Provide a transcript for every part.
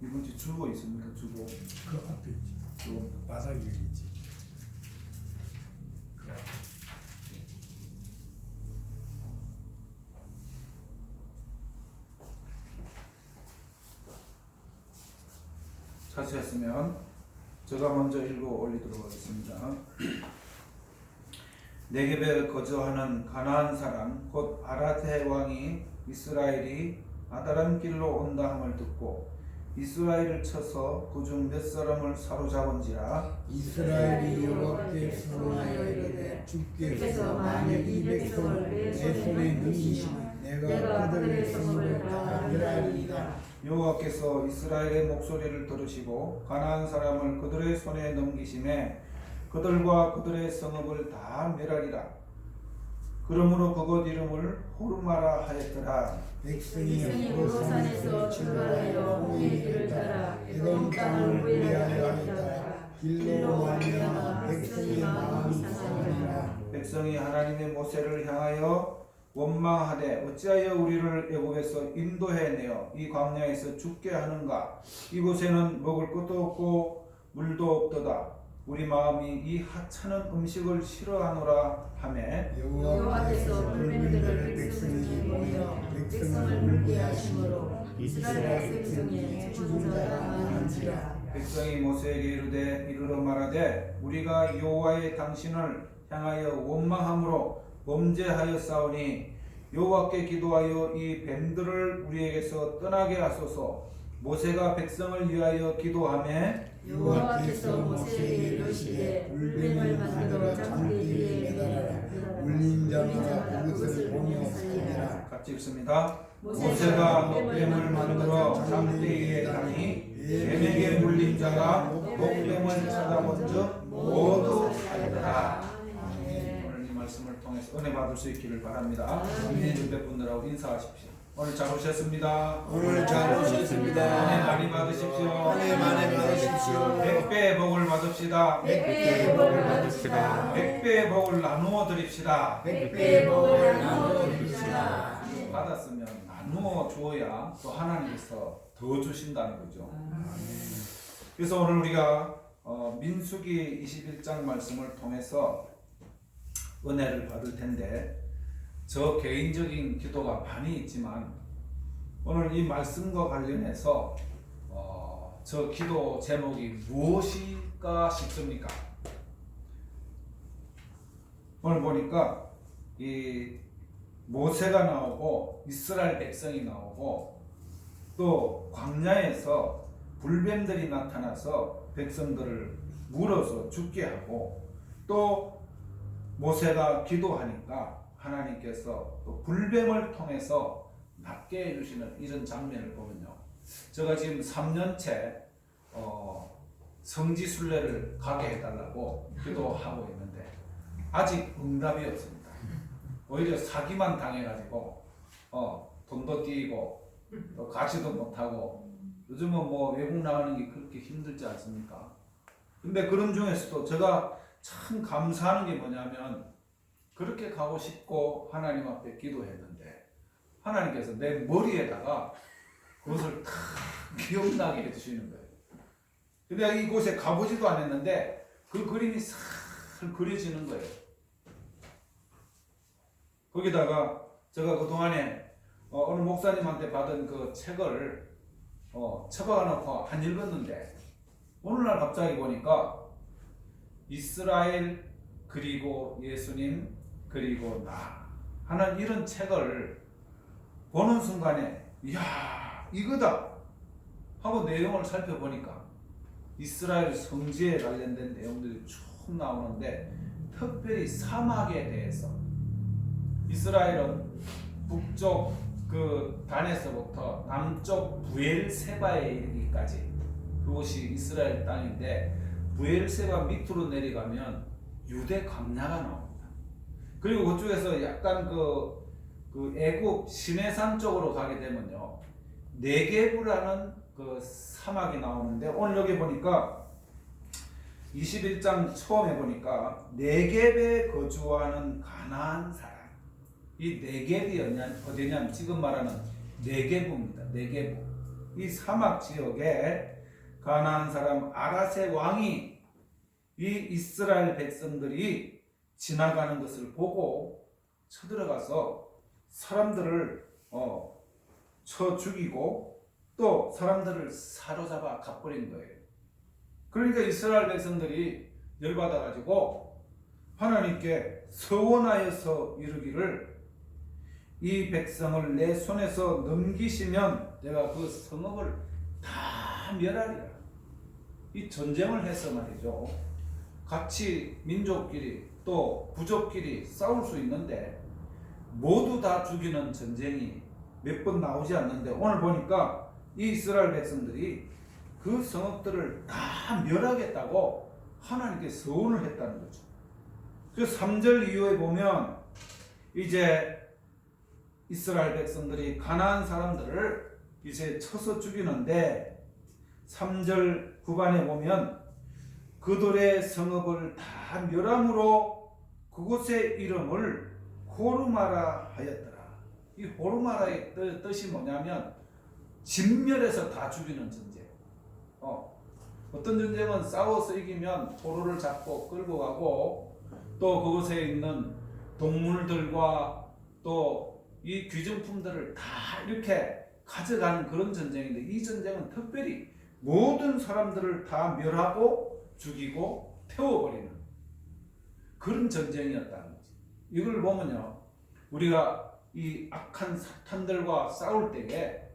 이분지 주고 있습니까? 주고. 그 앞에 있지. 주고. 바닥에 있지. 그 앞에. 찾으셨으면 제가 먼저 읽어 올리도록 하겠습니다. 네겝에 거주하는 가나안 사람 곧 아라데 왕이 이스라엘이 아다람 길로 온다 함을 듣고 이스라엘을 쳐서 그중 몇 사람을 사로잡은지라. 이스라엘이 여호와께 서론하여 이르되 주께서 만약 이 백성을 내 손에 넘기시면 내가 그들의 성읍을 다 멸하리이다. 여호와께서 이스라엘의 목소리를 들으시고 가나안 사람을 그들의 손에 넘기심에 그들과 그들의 성읍을 다 멸하리라. 그러므로 그곳 이름을 호르마라 하였더라. 백성이 고산에서 출발하여 홍해 길을 따라 에돔 땅을 우회하여 하였다. 길로 말미암아 백성의 마음이 상하니라. 백성이 하나님의 모세를 향하여 원망하되 어찌하여 우리를 애굽에서 인도해내어 이 광야에서 죽게 하는가. 이곳에는 먹을 것도 없고 물도 없도다. 우리 마음이 이 하찮은 음식을 싫어하노라 하매 여호와께서 불뱀들을 백성에게 보내어 백성을 물게 하심으로 이스라엘 백성이 죽은 자가 많은지라. 백성이 모세에게 이르러 말하되 우리가 여호와의 당신을 향하여 원망함으로 범죄하였사오니 여호와께 기도하여 이 뱀들을 우리에게서 떠나게 하소서. 모세가 백성을 위하여 기도하매 여호와께서 모세에게 이르시되 불뱀을 만들어 장대기에 매달아라. 울린 자마다 그것을 보며 살리라. 같이 읽습니다. 모세가 뱀을 만들어 장대기에 다니 뱀에게 물린 자가 목뱀을 찾아본즉 모두 살더라. 오늘 이 말씀을 통해서 은혜 받을 수 있기를 바랍니다. 주변 분들하고 인사하십시오. 오늘 잘 오셨습니다. 오늘 잘 은혜 오셨습니다. 많이 받으십시오. 은혜 많이 받으십시오. 100배의 복을 받읍시다. 100배의 복을 받읍시다. 100배의 복을 나누어 드립시다. 100배의 복을 나누어 드립시다. 받았으면 나누어 주어야 또 하나님께서 더 주신다는 거죠. 그래서 오늘 우리가 민수기 21장 말씀을 통해서 은혜를 받을 텐데, 저 개인적인 기도가 많이 있지만 오늘 이 말씀과 관련해서 저 기도 제목이 무엇일까 싶습니까? 오늘 보니까 이 모세가 나오고 이스라엘 백성이 나오고 또 광야에서 불뱀들이 나타나서 백성들을 물어서 죽게 하고 또 모세가 기도하니까 하나님께서 또 불뱀을 통해서 낫게 해주시는 이런 장면을 보면요, 제가 지금 3년째 성지순례를 가게 해달라고 기도하고 있는데 아직 응답이 없습니다. 오히려 사기만 당해가지고 돈도 띄고 또 가지도 못하고 요즘은 뭐 외국 나가는 게 그렇게 힘들지 않습니까? 근데 그런 중에서도 제가 참 감사하는 게 뭐냐면, 그렇게 가고 싶고 하나님 앞에 기도했는데 하나님께서 내 머리에다가 그것을 탁 기억나게 해주시는 거예요. 근데 이곳에 가보지도 않았는데 그 그림이 싹 그려지는 거예요. 거기다가 제가 그동안에 어느 목사님한테 받은 그 책을 처박아놓고 안 읽었는데 오늘날 갑자기 보니까 이스라엘 그리고 예수님 그리고 나 하는 이런 책을 보는 순간에 이야 이거다 하고 내용을 살펴보니까 이스라엘 성지에 관련된 내용들이 쭉 나오는데, 특별히 사막에 대해서 이스라엘은 북쪽 그 단에서부터 남쪽 부엘세바에 이르기까지 그곳이 이스라엘 땅인데, 부엘세바 밑으로 내려가면 유대 광야가 나옵니다. 그리고 그쪽에서 약간 그 애국 시내산 쪽으로 가게 되면요, 네게브라는 그 사막이 나오는데, 오늘 여기 보니까 21장 처음에 보니까 네겝에 거주하는 가나안 사람, 이 네겝이 어디냐면 지금 말하는 네게부입니다. 네게부. 이 사막 지역에 가나안 사람 아랏의 왕이 이 이스라엘 백성들이 지나가는 것을 보고 쳐들어가서 사람들을 쳐 죽이고 또 사람들을 사로잡아 가버린 거예요. 그러니까 이스라엘 백성들이 열받아 가지고 하나님께 서원하여서 이르기를 이 백성을 내 손에서 넘기시면 내가 그 성읍을 다 멸하리라. 이 전쟁을 해서 말이죠. 같이 민족끼리 또 부족끼리 싸울 수 있는데 모두 다 죽이는 전쟁이 몇 번 나오지 않는데 오늘 보니까 이 이스라엘 백성들이 그 성읍들을 다 멸하겠다고 하나님께 서원을 했다는 거죠. 그 3절 이후에 보면 이제 이스라엘 백성들이 가나안 사람들을 이제 쳐서 죽이는데 3절 후반에 보면 그들의 성읍을 다 멸함으로 그곳의 이름을 호르마라 하였더라. 이 호르마라의 뜻이 뭐냐면 진멸해서 다 죽이는 전쟁. 어떤 전쟁은 싸워서 이기면 포로를 잡고 끌고 가고 또 그곳에 있는 동물들과 또 이 귀중품들을 다 이렇게 가져가는 그런 전쟁인데 이 전쟁은 특별히 모든 사람들을 다 멸하고 죽이고 태워버리는 그런 전쟁이었다는 거지. 이걸 보면요, 우리가 이 악한 사탄들과 싸울 때에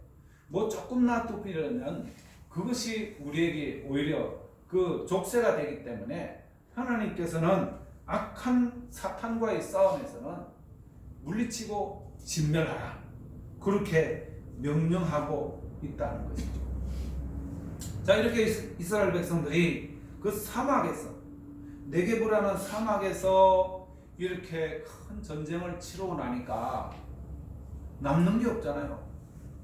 뭐 조금 놔두면 그것이 우리에게 오히려 그 족쇄가 되기 때문에 하나님께서는 악한 사탄과의 싸움에서는 물리치고 진멸하라, 그렇게 명령하고 있다는 것이죠. 자, 이렇게 이스라엘 백성들이 그 사막에서, 네게브라는 사막에서 이렇게 큰 전쟁을 치르고 나니까 남는 게 없잖아요.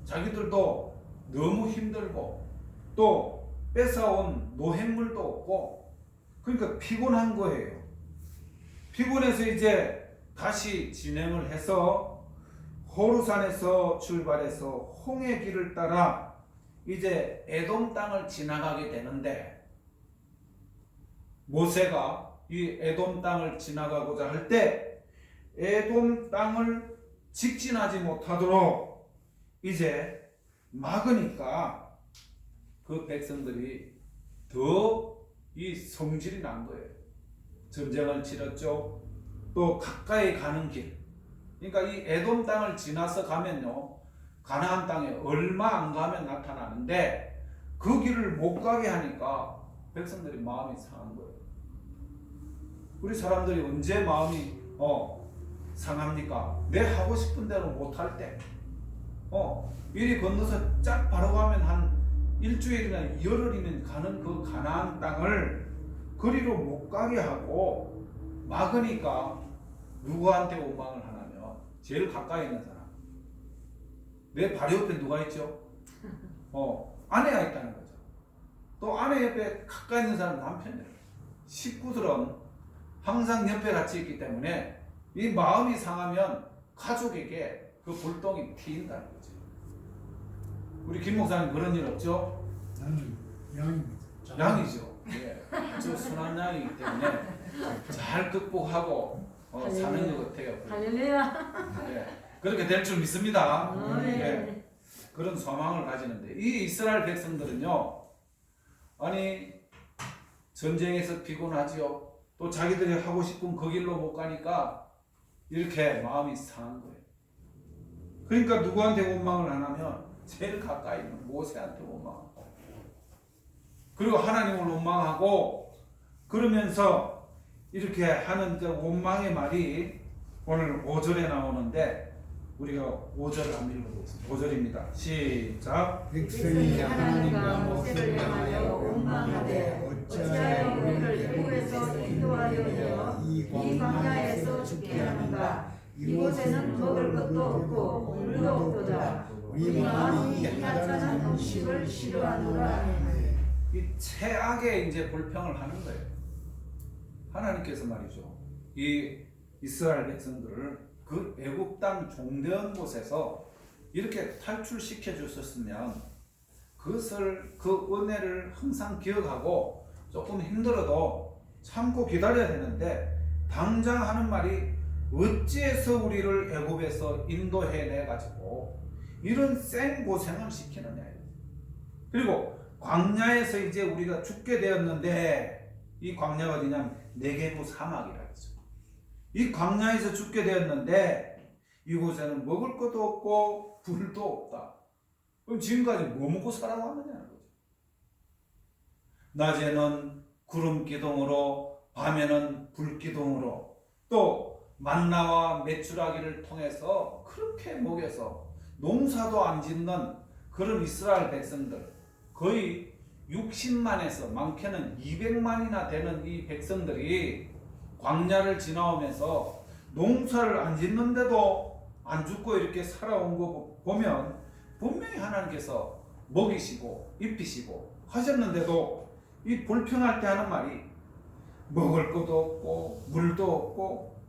자기들도 너무 힘들고 또 뺏어온 노획물도 없고, 그러니까 피곤한 거예요. 피곤해서 이제 다시 진행을 해서 호르산에서 출발해서 홍해 길을 따라 이제 에돔 땅을 지나가게 되는데, 모세가 이 에돔 땅을 지나가고자 할 때 에돔 땅을 직진하지 못하도록 이제 막으니까 그 백성들이 더 이 성질이 난 거예요. 전쟁을 치렀죠. 또 가까이 가는 길, 그러니까 이 에돔 땅을 지나서 가면요, 가나안 땅에 얼마 안 가면 나타나는데 그 길을 못 가게 하니까 백성들이 마음이 상한 거예요. 우리 사람들이 언제 마음이 상합니까? 내 하고 싶은 대로 못 할 때. 이리 건너서 쫙 바로 가면 한 일주일이나 열흘이면 가는 그 가나안 땅을 그리로 못 가게 하고 막으니까 누구한테 원망을 하냐면 제일 가까이 있는 사람. 내 바로 옆에 누가 있죠? 아내가 있다는 거죠. 또 아내 옆에 가까이 있는 사람 남편이에요. 식구들은 항상 옆에 같이 있기 때문에 이 마음이 상하면 가족에게 그 불똥이 튀인다는 거죠. 우리 김 목사님 그런 일 없죠? 나는 양입니다. 양이죠. 예, 아주 순한 양이기 때문에 잘 극복하고 사는 것 같아요. 할렐루야. 예, 그렇게 될 줄 믿습니다. 아멘. 예, 그런 소망을 가지는데 이 이스라엘 백성들은요, 아니 전쟁에서 피곤하지요. 또 자기들이 하고 싶은 그 길로 못 가니까 이렇게 마음이 상한 거예요. 그러니까 누구한테 원망을 안 하면 제일 가까이 있는 모세한테 원망하고, 그리고 하나님을 원망하고, 그러면서 이렇게 하는 그 원망의 말이 오늘 5절에 나오는데 우리가 5절을 한번 읽어보겠습니다. 5절입니다. 시작. 백성이 하나님과 모세를 향하여 원망하되 어찌하여 우리를 애굽에서 인도하여 내어 이 광야에서 죽게 하는가. 이곳에는 먹을 것도 없고 물도 없도다. 우리 마음이 이 하찮은 음식을 싫어하노라. 이 최악의 이제 불평을 하는 거예요. 하나님께서 말이죠, 이 이스라엘 백성들을 그 애굽 땅 종되은 곳에서 이렇게 탈출시켜 주셨으면 그것을 그 은혜를 항상 기억하고 조금 힘들어도 참고 기다려야 되는데 당장 하는 말이 어찌해서 우리를 애굽에서 인도해내 가지고 이런 생 고생을 시키느냐. 그리고 광야에서 이제 우리가 죽게 되었는데 이 광야가 어디냐면 네게부 사막이라 했죠. 이 광야에서 죽게 되었는데 이곳에는 먹을 것도 없고 불도 없다. 그럼 지금까지 뭐 먹고 살아왔느냐는 거죠. 낮에는 구름 기둥으로 밤에는 불 기둥으로 또 만나와 메추라기를 통해서 그렇게 먹여서 농사도 안 짓는 그런 이스라엘 백성들 거의 60만에서 많게는 200만이나 되는 이 백성들이 광야를 지나오면서 농사를 안 짓는데도 안 죽고 이렇게 살아온 거 보면 분명히 하나님께서 먹이시고 입히시고 하셨는데도 이 불평할 때 하는 말이 먹을 것도 없고 물도 없고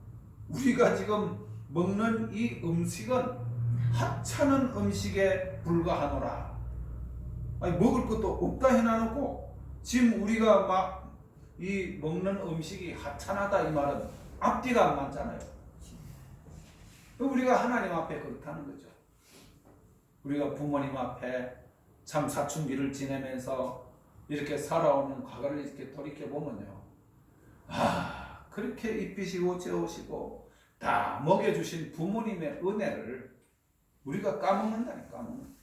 우리가 지금 먹는 이 음식은 하찮은 음식에 불과하노라. 아니 먹을 것도 없다 해놔놓고 지금 우리가 막 이 먹는 음식이 하찮하다 이 말은 앞뒤가 안 맞잖아요. 우리가 하나님 앞에 그렇다는 거죠. 우리가 부모님 앞에 참 사춘기를 지내면서 이렇게 살아오는 과거를 이렇게 돌이켜 보면요, 아 그렇게 입히시고 재우시고 다 먹여주신 부모님의 은혜를 우리가 까먹는다니까. 까먹는.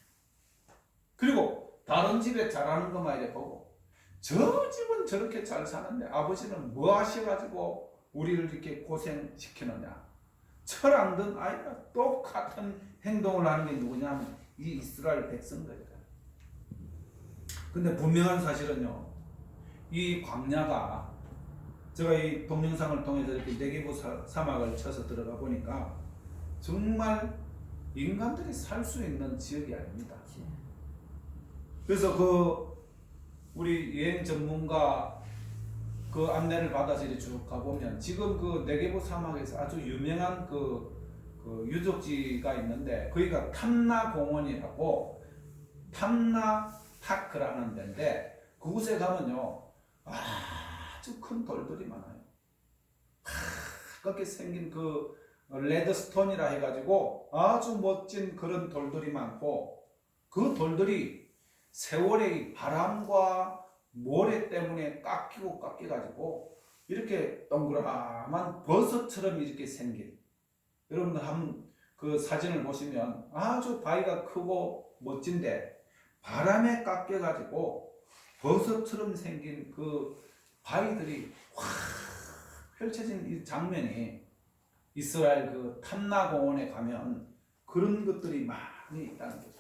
그리고 다른 집에 잘하는 것만 이래 보고 저 집은 저렇게 잘 사는데 아버지는 뭐 하셔가지고 우리를 이렇게 고생시키느냐. 철 안 든 아이가 똑같은 행동을 하는 게 누구냐면 이 이스라엘 백성들이다. 근데 분명한 사실은요, 이 광야가 제가 이 동영상을 통해서 이렇게 네게부 사막을 쳐서 들어가 보니까 정말 인간들이 살 수 있는 지역이 아닙니다. 그래서 그 우리 여행 전문가 그 안내를 받아서 이렇게 쭉 가보면 지금 그 네게부 사막에서 아주 유명한 그 유적지가 있는데 거기가 탐나 공원이라고 탐나 파크라는 데인데 그곳에 가면요 아주 큰 돌들이 많아요. 그렇게 생긴 그 레드스톤이라 해가지고 아주 멋진 그런 돌들이 많고 그 돌들이 세월의 바람과 모래 때문에 깎여가지고 이렇게 동그라만 버섯처럼 이렇게 생긴, 여러분들 한번 그 사진을 보시면 아주 바위가 크고 멋진데 바람에 깎여가지고 버섯처럼 생긴 그 바위들이 확 펼쳐진 이 장면이 이스라엘 그 탐나 공원에 가면 그런 것들이 많이 있다는 거죠.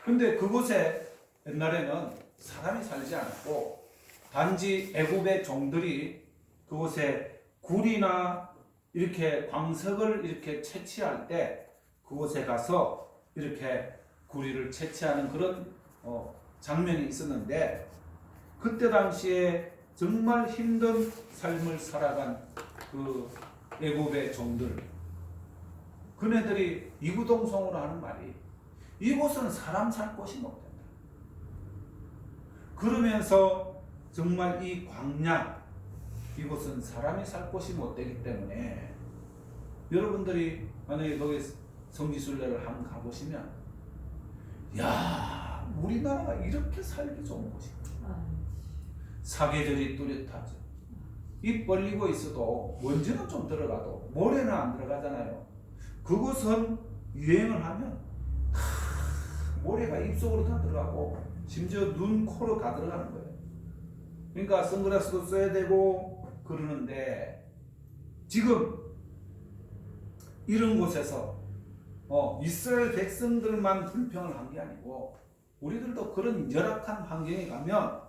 근데 그곳에 옛날에는 사람이 살지 않았고 단지 애굽의 종들이 그곳에 굴이나 이렇게 광석을 이렇게 채취할 때 그곳에 가서 이렇게 구리를 채취하는 그런 장면이 있었는데 그때 당시에 정말 힘든 삶을 살아간 그 애굽의 종들, 그네들이 이구동성으로 하는 말이 이곳은 사람 살 곳이 못 된다. 그러면서 정말 이 광야, 이곳은 사람이 살 곳이 못 되기 때문에 여러분들이 만약에 거기 성지순례를 한번 가보시면 야, 우리나라가 이렇게 살기 좋은 곳이구나. 사계절이 뚜렷하죠. 입 벌리고 있어도 먼지는 좀 들어가도 모래는 안 들어가잖아요. 그곳은 유행을 하면 모래가 입속으로 다 들어가고 심지어 눈, 코로 다 들어가는 거예요. 그러니까 선글라스도 써야 되고 그러는데 지금 이런 곳에서 이스라엘 백성들만 불평을 한 게 아니고 우리들도 그런 열악한 환경에 가면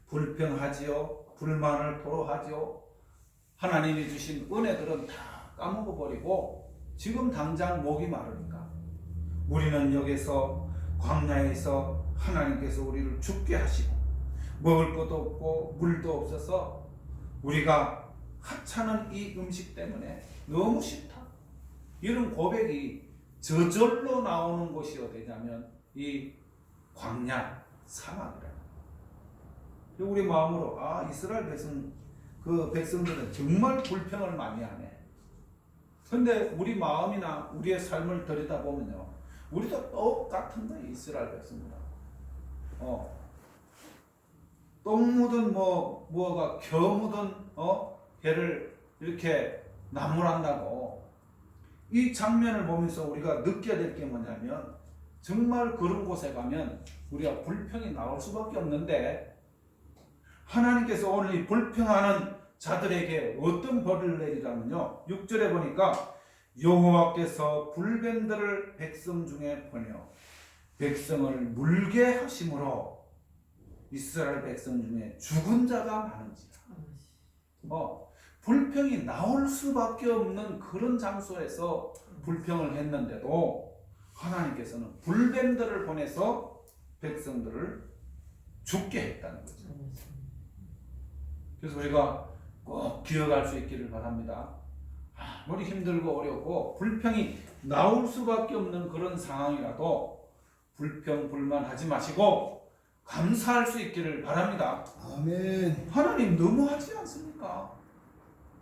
불평하지요. 불만을 토로하지요. 하나님이 주신 은혜들은 다 까먹어버리고 지금 당장 목이 마르니까 우리는 여기서 광야에서 하나님께서 우리를 죽게 하시고 먹을 것도 없고 물도 없어서 우리가 하찮은 이 음식 때문에 너무 싫다. 이런 고백이 저절로 나오는 곳이 어디냐면 이 광야, 사막이라. 우리 마음으로 이스라엘 백성들은 정말 불평을 많이 하네. 근데 우리 마음이나 우리의 삶을 들여다보면요, 우리도 똑같은 거예요. 이스라엘 백성들. 똥 묻은 뭐가 겨 묻은 배를 이렇게 나무란다고. 이 장면을 보면서 우리가 느껴야 될 게 뭐냐면, 정말 그런 곳에 가면 우리가 불평이 나올 수밖에 없는데, 하나님께서 오늘 이 불평하는 자들에게 어떤 벌을 내리라면요, 6절에 보니까 여호와께서 불뱀들을 백성 중에 보내어 백성을 물게 하심으로 이스라엘 백성 중에 죽은 자가 많은지라. 불평이 나올 수밖에 없는 그런 장소에서 불평을 했는데도 하나님께서는 불뱀들을 보내서 백성들을 죽게 했다는 거죠. 그래서 우리가 꼭 기억할 수 있기를 바랍니다. 아무리 힘들고 어렵고 불평이 나올 수밖에 없는 그런 상황이라도 불평 불만하지 마시고 감사할 수 있기를 바랍니다. 아멘. 하나님 너무하지 않습니까?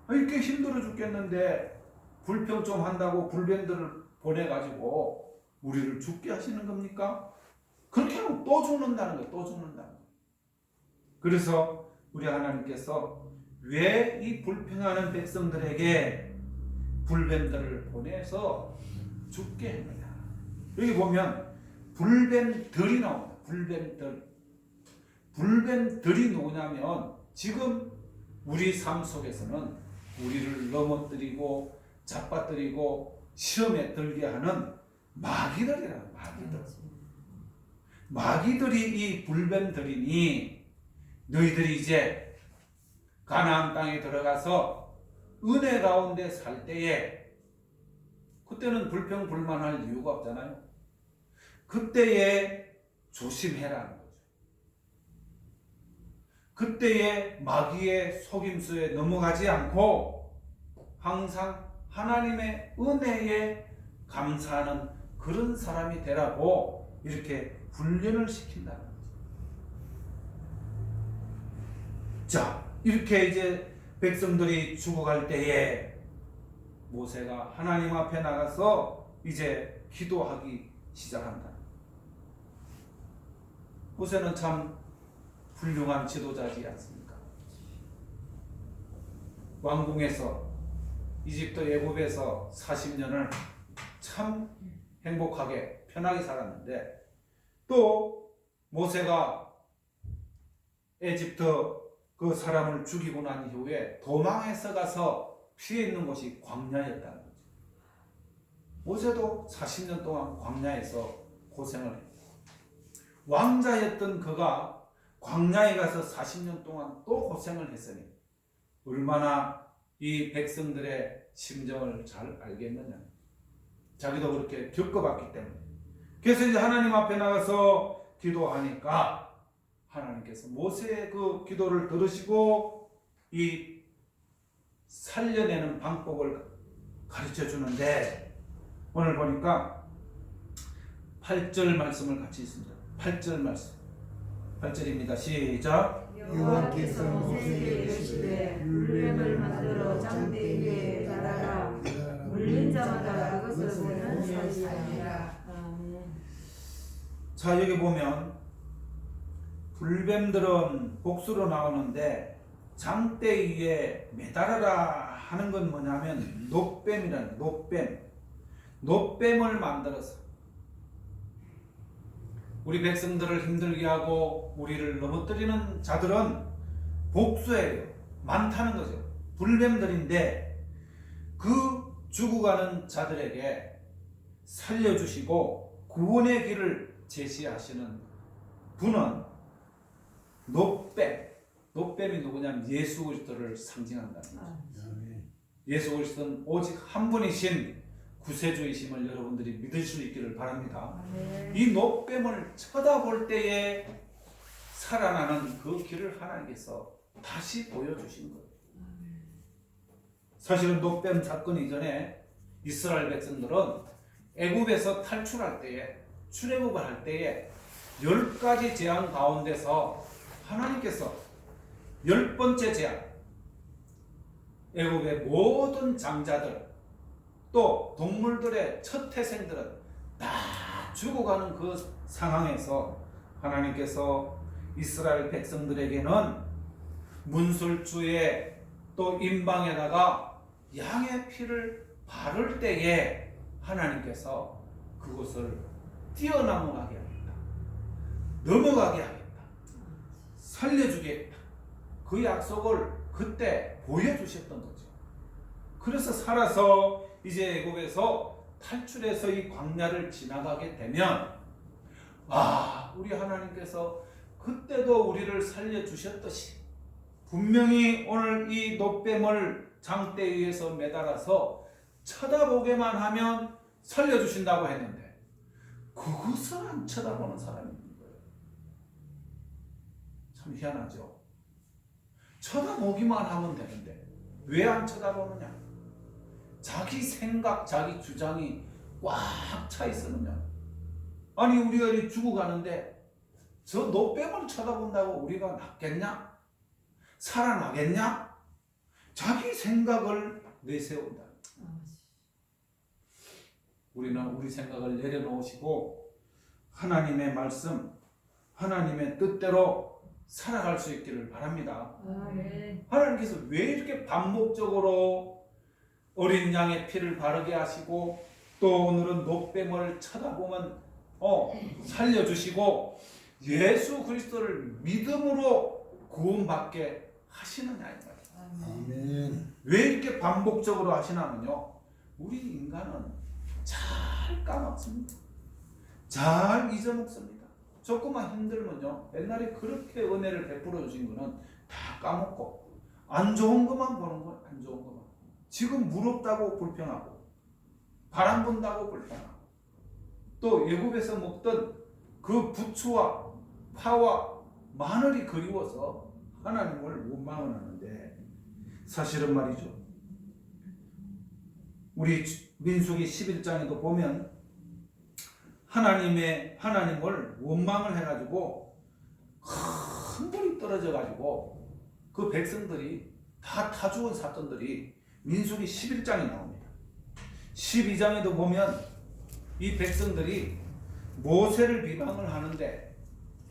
이렇게 힘들어 죽겠는데 불평 좀 한다고 불뱀들을 보내가지고 우리를 죽게 하시는 겁니까? 그렇게 하면 또 죽는다는 거예요. 또 죽는다는 거예요. 그래서 우리 하나님께서 왜 이 불평하는 백성들에게 불뱀들을 보내서 죽게 했느냐. 여기 보면 불뱀들이 나옵니다. 불뱀들. 불뱀들이 누구냐면 지금 우리 삶 속에서는 우리를 넘어뜨리고 잡아뜨리고 시험에 들게 하는 마귀들이라는 마귀들. 마귀들이 이 불뱀들이니 너희들이 이제 가나안 땅에 들어가서 은혜 가운데 살 때에, 그때는 불평 불만할 이유가 없잖아요. 그때에 조심해라는 거죠. 그때에 마귀의 속임수에 넘어가지 않고 항상 하나님의 은혜에 감사하는 그런 사람이 되라고 이렇게 훈련을 시킨다는 거죠. 자, 이렇게 이제 백성들이 죽어갈 때에 모세가 하나님 앞에 나가서 이제 기도하기 시작한다. 모세는 참 훌륭한 지도자지 않습니까? 왕궁에서 이집트 애굽에서 40년을 참 행복하게 편하게 살았는데, 또 모세가 에집트 그 사람을 죽이고 난 이후에 도망해서 가서 피해 있는 곳이 광야였다는 거죠. 모세도 40년 동안 광야에서 고생을 했고, 왕자였던 그가 광야에 가서 40년 동안 또 고생을 했으니 얼마나 이 백성들의 심정을 잘 알겠느냐. 자기도 그렇게 겪어봤기 때문에. 그래서 이제 하나님 앞에 나가서 기도하니까 하나님께서 모세의 그 기도를 들으시고 이 살려내는 방법을 가르쳐 주는데, 오늘 보니까 8절 말씀을 같이 있습니다. 8절 말씀. 8절입니다. 시작. 여호와께서 모세에게 이르시되 불뱀을 만들어 장대 위에 달아라. 물린 자마다 그것을 보는 살리라. 자, 여기 보면 불뱀들은 복수로 나오는데 장대 위에 매달아라 하는 건 뭐냐면 놋뱀이라는 놋뱀을 만들어서 우리 백성들을 힘들게 하고 우리를 넘어뜨리는 자들은 복수예요. 많다는 거죠. 불뱀들인데 그 죽어가는 자들에게 살려주시고 구원의 길을 제시하시는 분은 놋뱀이 누구냐면 예수 그리스도를 상징한다는 거죠. 예수 그리스도는 오직 한 분이신 구세주이심을 여러분들이 믿을 수 있기를 바랍니다. 이 놋뱀을 쳐다볼 때에 살아나는 그 길을 하나님께서 다시 보여주신 거예요. 사실은 놋뱀 사건 이전에 이스라엘 백성들은 애굽에서 탈출할 때에, 출애굽을 할 때에 10가지 재앙 가운데서 하나님께서 10번째 재앙, 애굽의 모든 장자들 또 동물들의 첫 태생들은 다 죽어가는 그 상황에서 하나님께서 이스라엘 백성들에게는 문설주에 또 임방에다가 양의 피를 바를 때에 하나님께서 그것을 뛰어넘어가게 하겠다, 넘어가게 하겠다, 살려주겠다, 그 약속을 그때 보여주셨던 거죠. 그래서 살아서 이제 애굽에서 탈출해서 이 광야를 지나가게 되면 우리 하나님께서 그때도 우리를 살려주셨듯이 분명히 오늘 이 노뱀을 장대 위에서 매달아서 쳐다보게만 하면 살려주신다고 했는데 그것을 안 쳐다보는 사람이 있는 거예요. 참 희한하죠. 쳐다보기만 하면 되는데 왜 안 쳐다보느냐? 자기 생각, 자기 주장이 꽉 차 있으느냐? 아니 우리가 죽어가는데 저 노뱀을 쳐다본다고 우리가 낫겠냐? 살아나겠냐? 자기 생각을 내세운다. 우리는 우리 생각을 내려놓으시고 하나님의 말씀, 하나님의 뜻대로 살아갈 수 있기를 바랍니다. 하나님께서 왜 이렇게 반복적으로 어린 양의 피를 바르게 하시고 또 오늘은 노뱀을 쳐다보면 살려주시고 예수 그리스도를 믿음으로 구원받게 하시느냐 이 말이에요. 아멘. 왜 이렇게 반복적으로 하시냐면요, 우리 인간은 잘 까먹습니다. 잘 잊어먹습니다. 조금만 힘들면요, 옛날에 그렇게 은혜를 베풀어 주신 거는 다 까먹고 안 좋은 것만 보는 거예요. 안 좋은 것만. 지금 물 없다고 불평하고 바람 분다고 불평하고 또 애굽에서 먹던 그 부추와 파와 마늘이 그리워서 하나님을 원망을 하는데 사실은 말이죠, 우리 민수기 11장에도 보면 하나님을 원망을 해가지고 큰 불이 떨어져가지고 그 백성들이 다 죽은 사건들이 민수기 11장에 나옵니다. 12장에도 보면 이 백성들이 모세를 비방을 하는데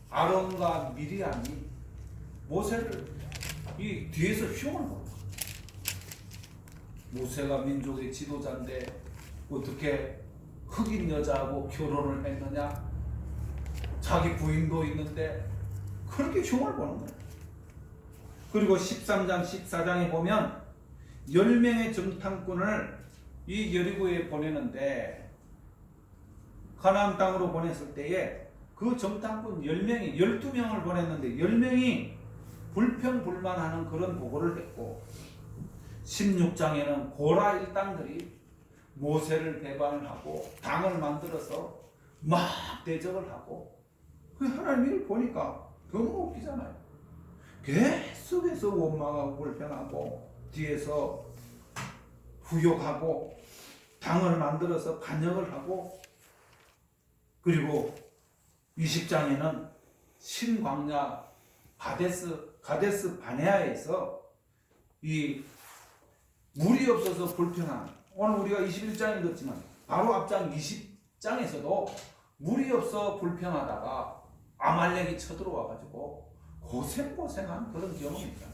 아론과 미리암이 모세를 이 뒤에서 흉을 보는 거예요. 모세가 민족의 지도자인데 어떻게 흑인 여자하고 결혼을 했느냐? 자기 부인도 있는데 그렇게 흉을 보는 거예요. 그리고 13장, 14장에 보면 10명의 정탐꾼을 이 여리고에 보내는데 가나안 땅으로 보냈을 때에 그 정탐꾼 10명이 12명을 보냈는데 10명이 불평불만하는 그런 보고를 했고 16장에는 고라 일당들이 모세를 배반을 하고 당을 만들어서 막 대적을 하고 그 하나님을 보니까 너무 웃기잖아요. 계속해서 원망하고 불평하고 뒤에서 후욕하고 당을 만들어서 반역을 하고 그리고 20장에는 신광야 가데스 바네아에서 이 물이 없어서 불평한, 오늘 우리가 21장에 읽었지만 바로 앞장 20장에서도 물이 없어 불평하다가 아말렉이 쳐들어와 가지고 고생한 그런 경험입니다.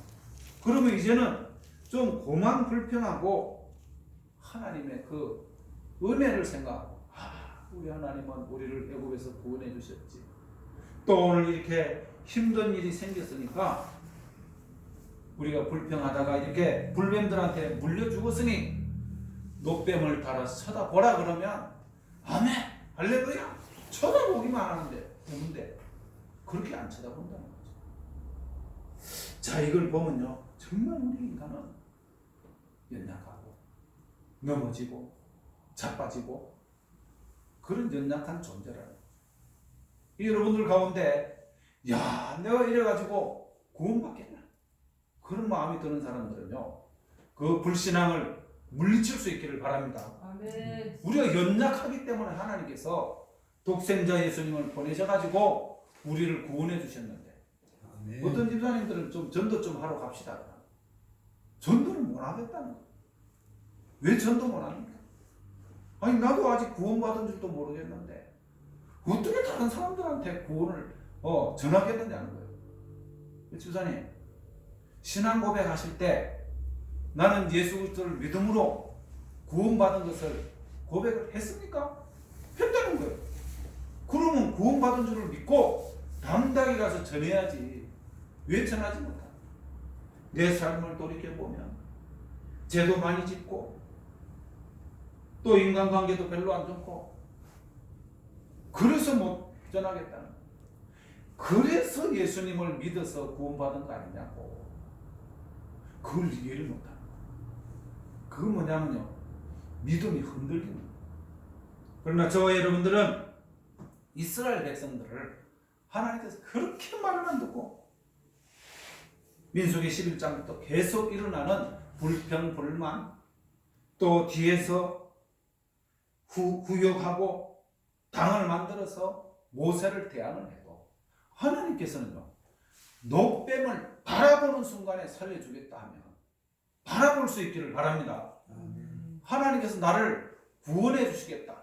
그러면 이제는 좀 고만 불평하고 하나님의 그 은혜를 생각하고 우리 하나님은 우리를 애굽에서 구원해 주셨지. 또 오늘 이렇게 힘든 일이 생겼으니까 우리가 불평하다가 이렇게 불뱀들한테 물려 죽었으니 노뱀을 달아서 쳐다보라 그러면 아멘 할렐루야 쳐다보기만 하는데 보는데 그렇게 안 쳐다본다는 거죠. 자, 이걸 보면요 정말 우리 인간은 연약하고 넘어지고 자빠지고 그런 연약한 존재라는. 여러분들 가운데 야 내가 이래가지고 구원받겠나 그런 마음이 드는 사람들은요 그 불신앙을 물리칠 수 있기를 바랍니다. 아멘. 우리가 연약하기 때문에 하나님께서 독생자 예수님을 보내셔가지고 우리를 구원해 주셨는데 아멘. 어떤 집사님들은 좀 전도 좀 하러 갑시다. 전도를 못 하겠다는 거예요. 왜 전도 못 합니까? 아니 나도 아직 구원받은 줄도 모르겠는데 어떻게 다른 사람들한테 구원을 전하겠느냐는 거예요. 집사님 신앙 고백하실 때 나는 예수 그리스도를 믿음으로 구원받은 것을 고백을 했습니까? 했다는 거예요. 그러면 구원받은 줄을 믿고 당당히 가서 전해야지 왜 전하지 못하나? 내 삶을 돌이켜보면 죄도 많이 짓고 또 인간관계도 별로 안 좋고 그래서 못 전하겠다는 거예요. 그래서 예수님을 믿어서 구원받은 거 아니냐고. 그걸 이해를 못하는 거예요. 그건 뭐냐면요, 믿음이 흔들리는 거예요. 그러나 저와 여러분들은 이스라엘 백성들을 하나님께서 그렇게 말을 안 듣고 민수기 11장부터 계속 일어나는 불평불만, 또 뒤에서 후욕하고 당을 만들어서 모세를 대항을 해도 하나님께서는요, 노뱀을 바라보는 순간에 살려주겠다 하면 바라볼 수 있기를 바랍니다. 하나님께서 나를 구원해 주시겠다,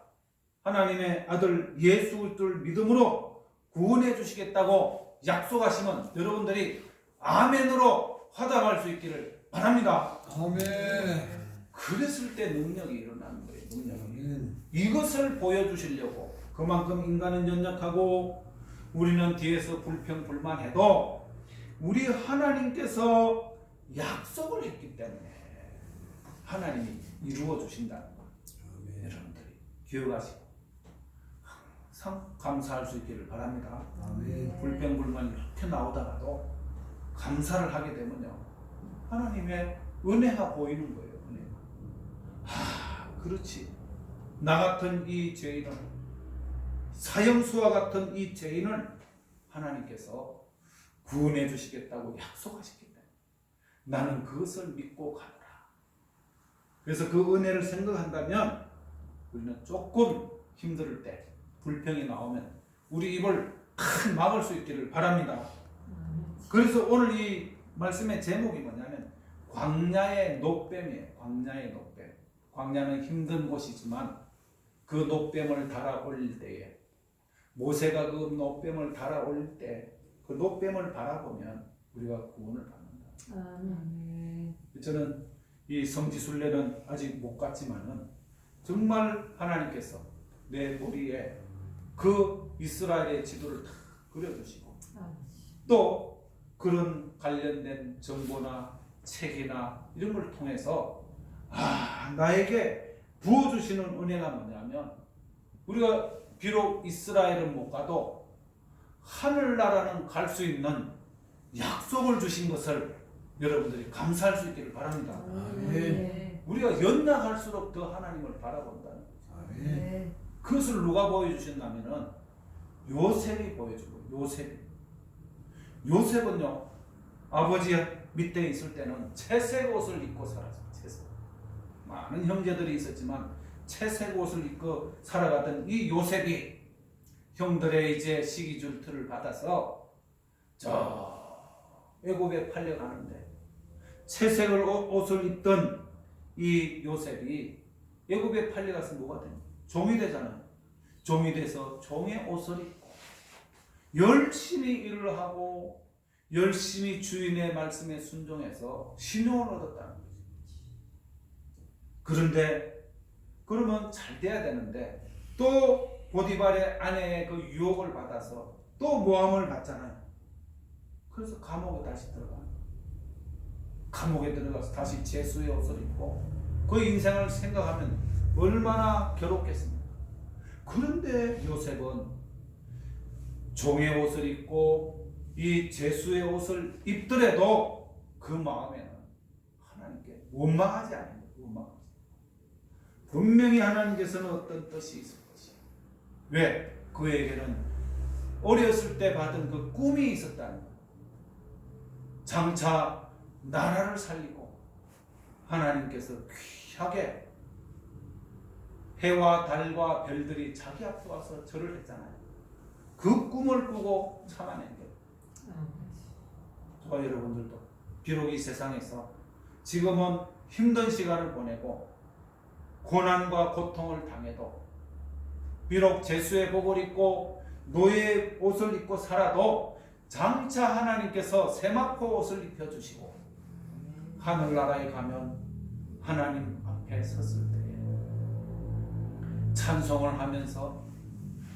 하나님의 아들 예수 그리스도를 믿음으로 구원해 주시겠다고 약속하시면 여러분들이 아멘으로 화답할 수 있기를 바랍니다. 아멘. 그랬을 때 능력이 일어나는 거예요. 능력이. 아멘. 이것을 보여주시려고 그만큼 인간은 연약하고 우리는 뒤에서 불평불만해도 우리 하나님께서 약속을 했기 때문에 하나님이 이루어 주신다는 거. 여러분들이 기억하시고 항상 감사할 수 있기를 바랍니다. 아멘. 불평불만이 이렇게 나오다가도 감사를 하게 되면요, 하나님의 은혜가 보이는 거예요. 은혜가. 그렇지. 나 같은 이 죄인은, 사형수와 같은 이 죄인을 하나님께서 구원해 주시겠다고 약속하셨기 때문에 나는 그것을 믿고 가노라. 그래서 그 은혜를 생각한다면 우리는 조금 힘들 때, 불평이 나오면 우리 입을 큰 막을 수 있기를 바랍니다. 그래서 오늘 이 말씀의 제목이 뭐냐면 광야의 노뱀이에요. 광야의 노뱀. 광야는 힘든 곳이지만 그 노뱀을 달아올릴 때에, 모세가 그 노뱀을 달아올릴 때 그 노뱀을 바라보면 우리가 구원을 받는다. 저는 이 성지순례는 아직 못 갔지만은 정말 하나님께서 내 머리에 그 이스라엘의 지도를 다 그려주시고 또 그런 관련된 정보나 책이나 이런 걸 통해서 나에게 부어주시는 은혜가 뭐냐면 우리가 비록 이스라엘은 못 가도 하늘나라는 갈 수 있는 약속을 주신 것을 여러분들이 감사할 수 있기를 바랍니다. 아멘. 우리가 연약할수록 더 하나님을 바라본다는 거죠. 아멘. 그것을 누가 보여주셨냐면은 요셉이 보여주고, 요셉은요, 아버지 밑에 있을 때는 채색 옷을 입고 살았어요. 채색. 많은 형제들이 있었지만 채색 옷을 입고 살아가던 이 요셉이 형들의 이제 시기줄투를 받아서 저 애굽에 팔려가는데, 채색 옷을 입던 이 요셉이 애굽에 팔려가서 뭐가 됩니까? 종이 되잖아요. 종이 돼서 종의 옷을 입고 열심히 일을 하고 열심히 주인의 말씀에 순종해서 신용을 얻었다는 거죠. 그런데 그러면 잘 돼야 되는데 또 보디발의 아내의 그 유혹을 받아서 또 모함을 받잖아요. 그래서 감옥에 다시 들어가는 거예요. 감옥에 들어가서 다시 제수의 옷을 입고 그 인생을 생각하면 얼마나 괴롭겠습니까? 그런데 요셉은 종의 옷을 입고 이 제수의 옷을 입더라도 그 마음에는 하나님께 원망하지 않는 거예요. 원망하지. 분명히 하나님께서는 어떤 뜻이 있을 것이에요. 왜? 그에게는 어렸을 때 받은 그 꿈이 있었다는 거예요. 장차 나라를 살리고 하나님께서 귀하게 해와 달과 별들이 자기 앞에 와서 절을 했잖아요. 그 꿈을 꾸고 참아낸 거예요. 저와 여러분들도 비록 이 세상에서 지금은 힘든 시간을 보내고 고난과 고통을 당해도 비록 제수의 복을 입고 노예의 옷을 입고 살아도 장차 하나님께서 세마포 옷을 입혀주시고 하늘나라에 가면 하나님 앞에 섰을 때에 찬송을 하면서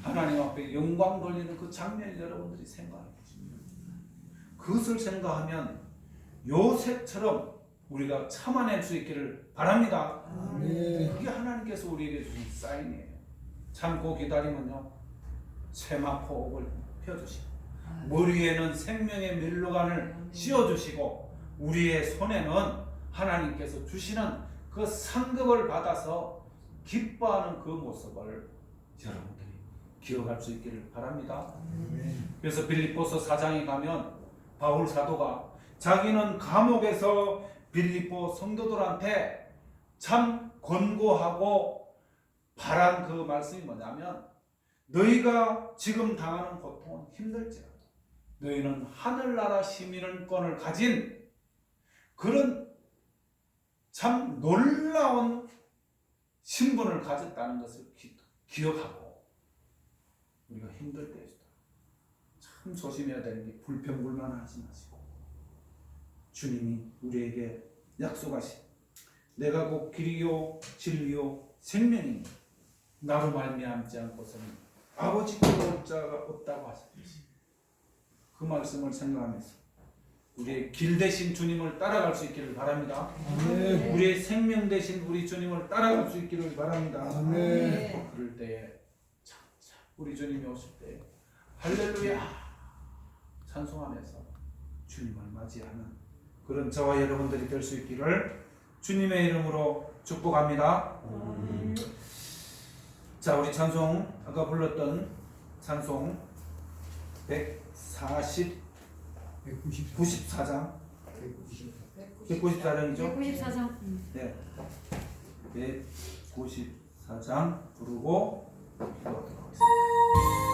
하나님 앞에 영광 돌리는 그 장면을 여러분들이 생각해 보십니다. 그것을 생각하면 요셉처럼 우리가 참아낼 수 있기를 바랍니다. 아멘. 그게 하나님께서 우리에게 주신 사인이에요. 참고 기다리면요 세마포 옥을 펴주시고 머리에는 생명의 멜로간을 씌워주시고 우리의 손에는 하나님께서 주시는 그 상급을 받아서 기뻐하는 그 모습을 여러분들이 기억할 수 있기를 바랍니다. 그래서 빌립보서 4장에 가면 바울 사도가 자기는 감옥에서 빌립보 성도들한테 참 권고하고 바란 그 말씀이 뭐냐면 너희가 지금 당하는 고통은 힘들지라도 너희는 하늘나라 시민권을 가진 그런 참 놀라운 신분을 가졌다는 것을 기억하고 우리가 힘들 때에도 참 조심해야 되는 게 불평불만하지 마시고 주님이 우리에게 약속하신 내가 곧 길이요 진리요 생명이니 나로 말미암지 않고서는 아버지께 올 자가 없다고 하셨듯이 그 말씀을 생각하면서 우리의 길 대신 주님을 따라갈 수 있기를 바랍니다. 아멘. 우리의 생명 대신 우리 주님을 따라갈 수 있기를 바랍니다. 아멘. 그럴 때에 차차 우리 주님이 오실 때 할렐루야 찬송하면서 주님을 맞이하는 그런 저와 여러분들이 될 수 있기를 주님의 이름으로 축복합니다. 자, 우리 찬송 아까 불렀던 찬송 194장 194장이죠? 194장. 네. 194장 부르고 기도하도록 하겠습니다.